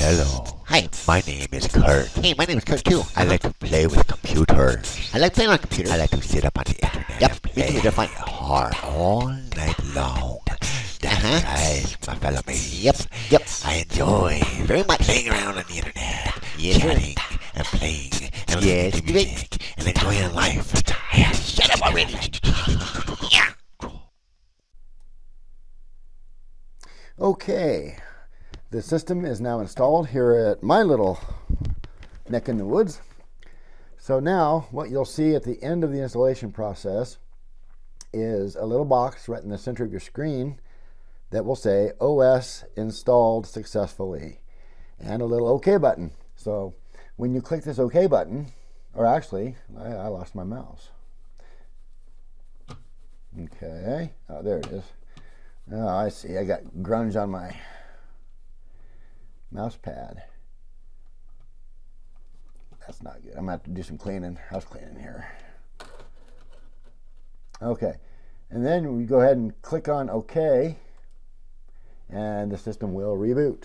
Hello. Hi. My name is Kurt. Hey, my name is Kurt too. I like to play with computers. I like playing on computers. I like to sit up on the internet Yep, and me play too, they're fun. hard all night long. That's right, my fellow mates. Yep. I enjoy Very much. playing around on the internet, Yes, sir. chatting and playing and Yes, listening to great. music and enjoying life. Yeah, Shut up already. Yeah. Okay, the system is now installed here at my little neck in the woods. So now what you'll see at the end of the installation process is a little box right in the center of your screen that will say OS installed successfully and a little OK button. So when you click this OK button, or actually, I lost my mouse. Okay, oh, there it is. Oh, I see. I got grunge on my mouse pad. That's not good. I'm going to have to do some cleaning, house cleaning here. Okay. And then we go ahead and click on OK, and the system will reboot.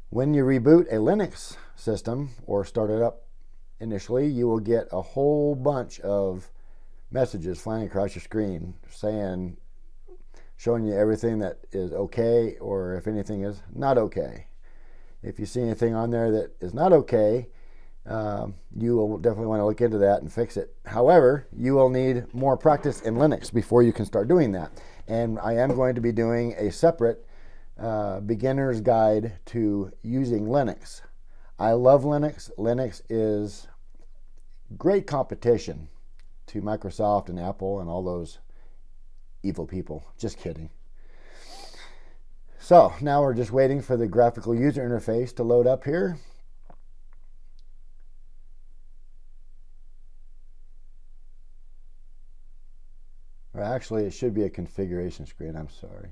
When you reboot a Linux system or start it up initially, you will get a whole bunch of messages flying across your screen showing you everything that is okay or if anything is not okay. If you see anything on there that is not okay, you will definitely want to look into that and fix it. However, you will need more practice in Linux before you can start doing that. And I am going to be doing a separate beginner's guide to using Linux. I love Linux. Linux is great competition to Microsoft and Apple and all those evil people. Just kidding. So now we're just waiting for the graphical user interface to load up here. Or actually, it should be a configuration screen. I'm sorry.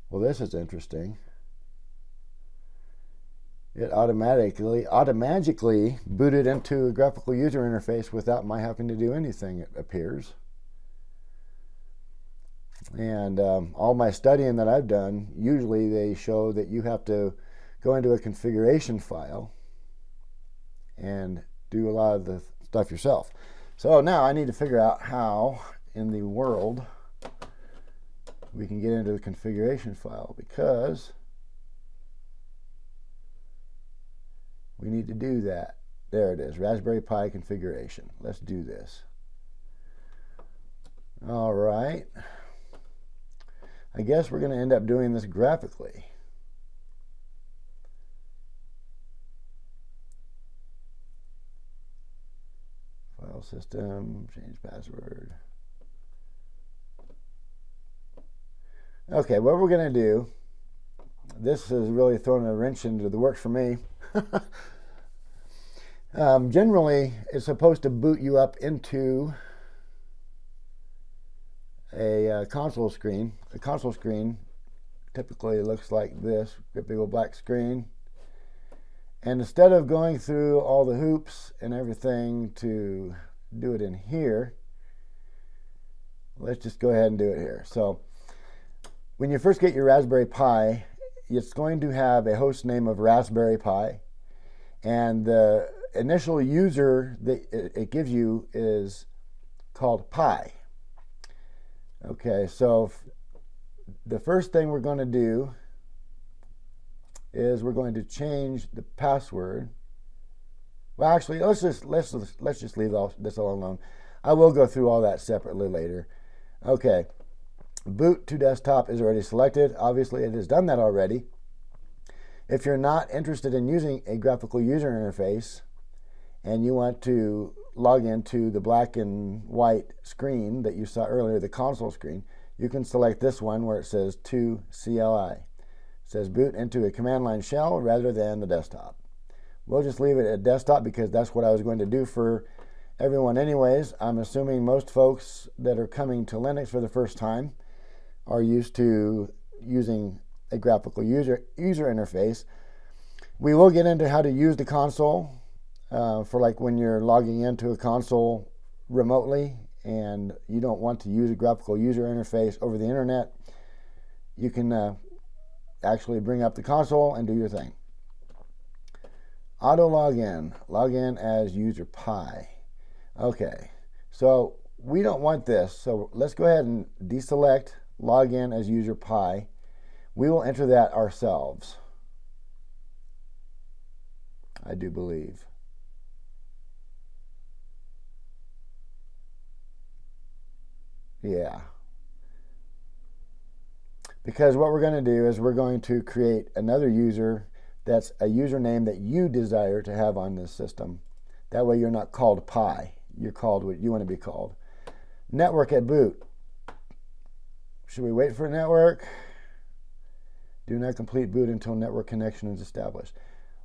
Well, this is interesting. It automatically booted into a graphical user interface without my having to do anything, it appears. And all my studying that I've done, usually they show that you have to go into a configuration file and do a lot of the stuff yourself. So now I need to figure out how in the world we can get into the configuration file, because we need to do that. There it is, Raspberry Pi configuration. Let's do this. All right. I guess we're going to end up doing this graphically. File system, change password. Okay, what we're going to do, this is really throwing a wrench into the works for me. Generally, it's supposed to boot you up into a console screen. A console screen typically looks like this, a big old black screen. And instead of going through all the hoops and everything to do it in here, let's just go ahead and do it here. So when you first get your Raspberry Pi, it's going to have a host name of Raspberry Pi, and the initial user that it gives you is called Pi. Okay, so the first thing we're going to do is we're going to change the password. Well, actually, let's just leave this all alone. I will go through all that separately later. Okay. Boot to desktop is already selected. Obviously, it has done that already. If you're not interested in using a graphical user interface and you want to log into the black and white screen that you saw earlier, the console screen, you can select this one where it says to CLI. It says boot into a command line shell rather than the desktop. We'll just leave it at desktop because that's what I was going to do for everyone anyways. I'm assuming most folks that are coming to Linux for the first time are used to using a graphical user interface. We will get into how to use the console for like when you're logging into a console remotely and you don't want to use a graphical user interface over the internet. You can actually bring up the console and do your thing. Auto login. Log in as user pi. Okay, so we don't want this. So let's go ahead and deselect login as user pi. We will enter that ourselves, I do believe. Yeah. Because what we're going to do is we're going to create another user that's a username that you desire to have on this system. That way you're not called pi. You're called what you want to be called. Network at boot. Should we wait for a network? Do not complete boot until network connection is established.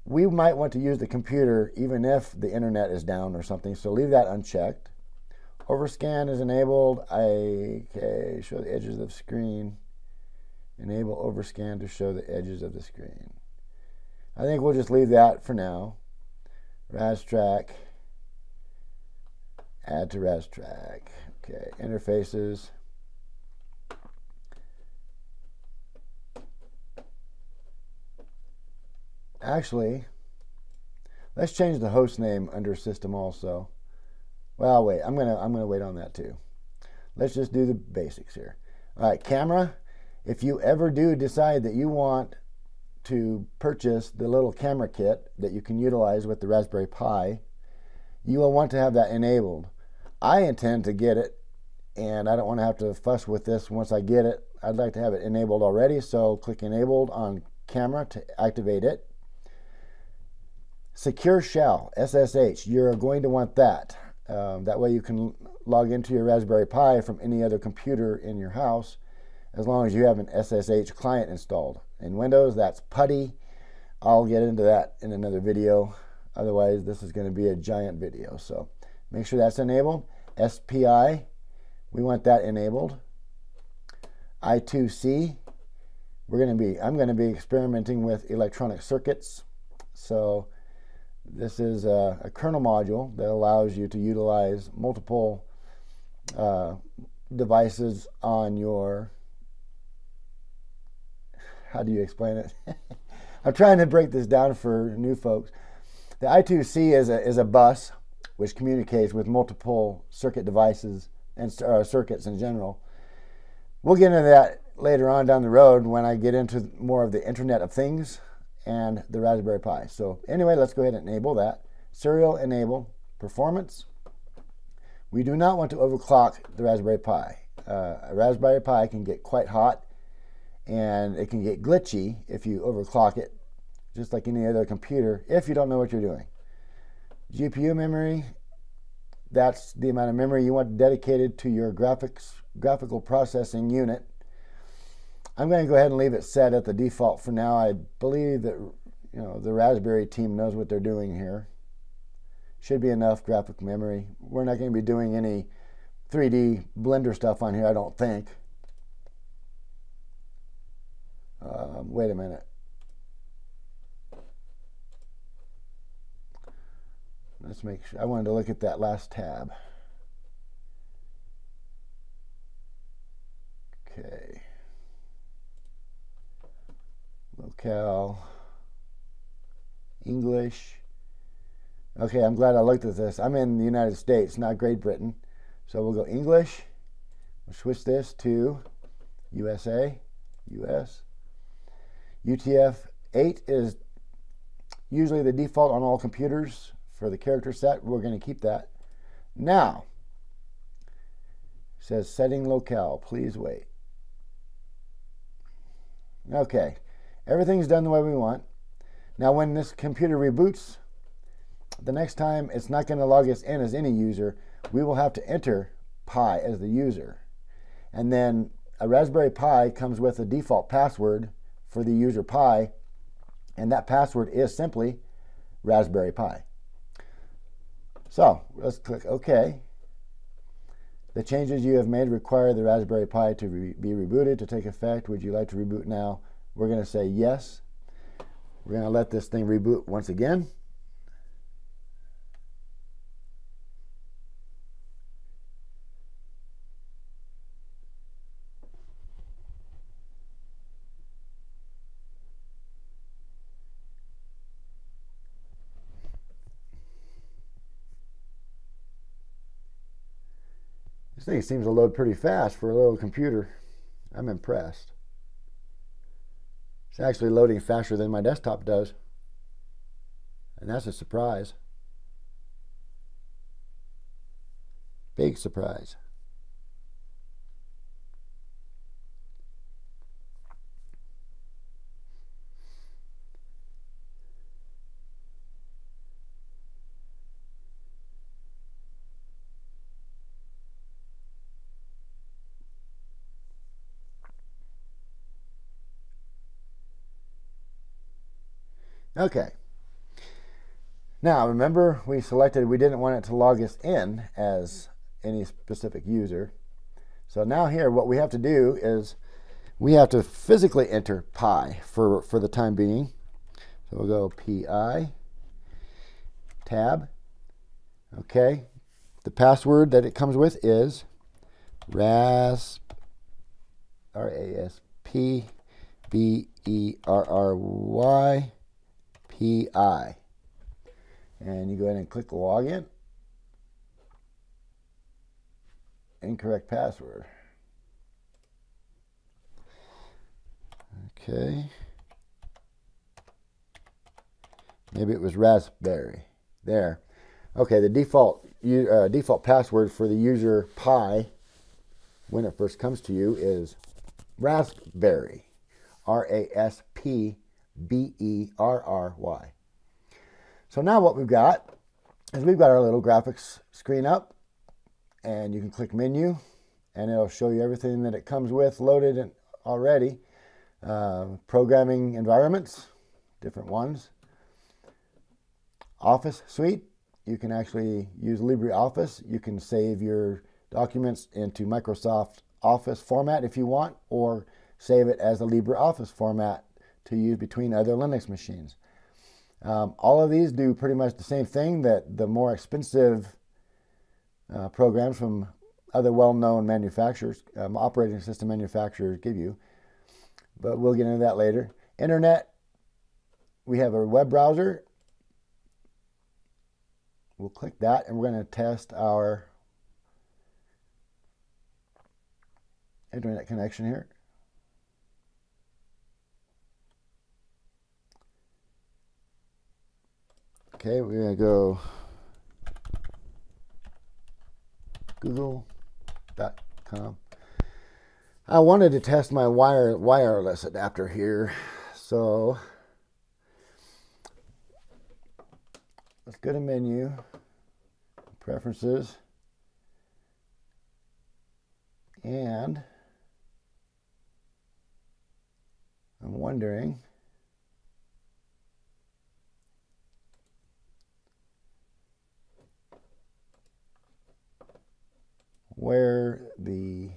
We might want to use the computer even if the internet is down or something, so leave that unchecked. Overscan is enabled. Okay, show the edges of the screen. Enable overscan to show the edges of the screen. I think we'll just leave that for now. Rastrack. Add to Rastrack. Okay, interfaces. Actually, let's change the host name under system also. Well, wait, I'm gonna wait on that too. Let's just do the basics here. All right, camera. If you ever do decide that you want to purchase the little camera kit that you can utilize with the Raspberry Pi, you will want to have that enabled. I intend to get it, and I don't want to have to fuss with this once I get it. I'd like to have it enabled already, so click enabled on camera to activate it. Secure Shell, SSH, you're going to want that. That way you can log into your Raspberry Pi from any other computer in your house, as long as you have an SSH client installed. In Windows, that's PuTTY. I'll get into that in another video. Otherwise, this is going to be a giant video. So make sure that's enabled. SPI, we want that enabled. I2C, I'm going to be experimenting with electronic circuits. So this is a kernel module that allows you to utilize multiple devices on your, how do you explain it? I'm trying to break this down for new folks. The I2C is a bus which communicates with multiple circuit devices and circuits in general. We'll get into that later on down the road when I get into more of the Internet of Things and the Raspberry Pi. So anyway, let's go ahead and enable that. Serial enable. Performance. We do not want to overclock the Raspberry Pi. A Raspberry Pi can get quite hot, and it can get glitchy if you overclock it, just like any other computer, if you don't know what you're doing. GPU memory, that's the amount of memory you want dedicated to your graphical processing unit. I'm going to go ahead and leave it set at the default for now. I believe that the Raspberry team knows what they're doing here. Should be enough graphic memory. We're not going to be doing any 3D Blender stuff on here, I don't think. Wait a minute. Let's make sure. I wanted to look at that last tab. Okay. Locale. English. Okay, I'm glad I looked at this. I'm in the United States, not Great Britain. So we'll go English. We'll switch this to USA. US. UTF-8 is usually the default on all computers for the character set. We're going to keep that. Now, it says setting locale. Please wait. Okay, everything's done the way we want. Now, when this computer reboots, the next time it's not going to log us in as any user. We will have to enter Pi as the user. And then a Raspberry Pi comes with a default password for the user Pi, and that password is simply Raspberry Pi. So let's click OK. The changes you have made require the Raspberry Pi to be rebooted to take effect. Would you like to reboot now? We're going to say yes. We're going to let this thing reboot once again. thing seems to load pretty fast for a little computer. I'm impressed. It's actually loading faster than my desktop does. And that's a surprise. Big surprise. Okay. Now, remember we selected we didn't want it to log us in as any specific user. So now here what we have to do is we have to physically enter pi for the time being. So we'll go pi, tab. Okay. The password that it comes with is Raspberry PI. And you go ahead and click login. Incorrect password. Okay. Maybe it was Raspberry. There. Okay, the default password for the user Pi when it first comes to you is Raspberry. Raspberry. So now what we've got is we've got our little graphics screen up, and you can click menu and it'll show you everything that it comes with loaded in already. Programming environments, different ones. Office suite, you can actually use LibreOffice. You can save your documents into Microsoft Office format if you want, or save it as a LibreOffice format to use between other Linux machines. All of these do pretty much the same thing that the more expensive programs from other well-known manufacturers, operating system manufacturers give you. But we'll get into that later. Internet, we have a web browser. We'll click that and we're going to test our internet connection here. Okay, we're going to go google.com. I wanted to test my wireless adapter here, so let's go to menu, preferences, and I'm wondering where the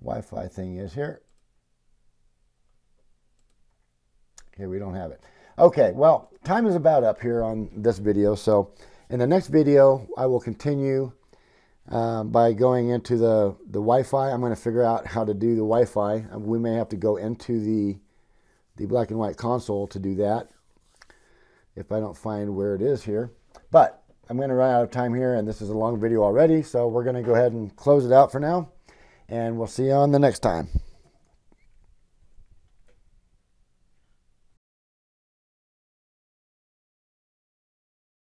Wi-Fi thing is here. Okay, we don't have it. Okay, well, time is about up here on this video, so in the next video I will continue by going into the Wi-Fi. I'm going to figure out how to do the Wi-Fi. We may have to go into the black and white console to do that if I don't find where it is here. But I'm going to run out of time here, and this is a long video already, so we're going to go ahead and close it out for now, and we'll see you on the next time.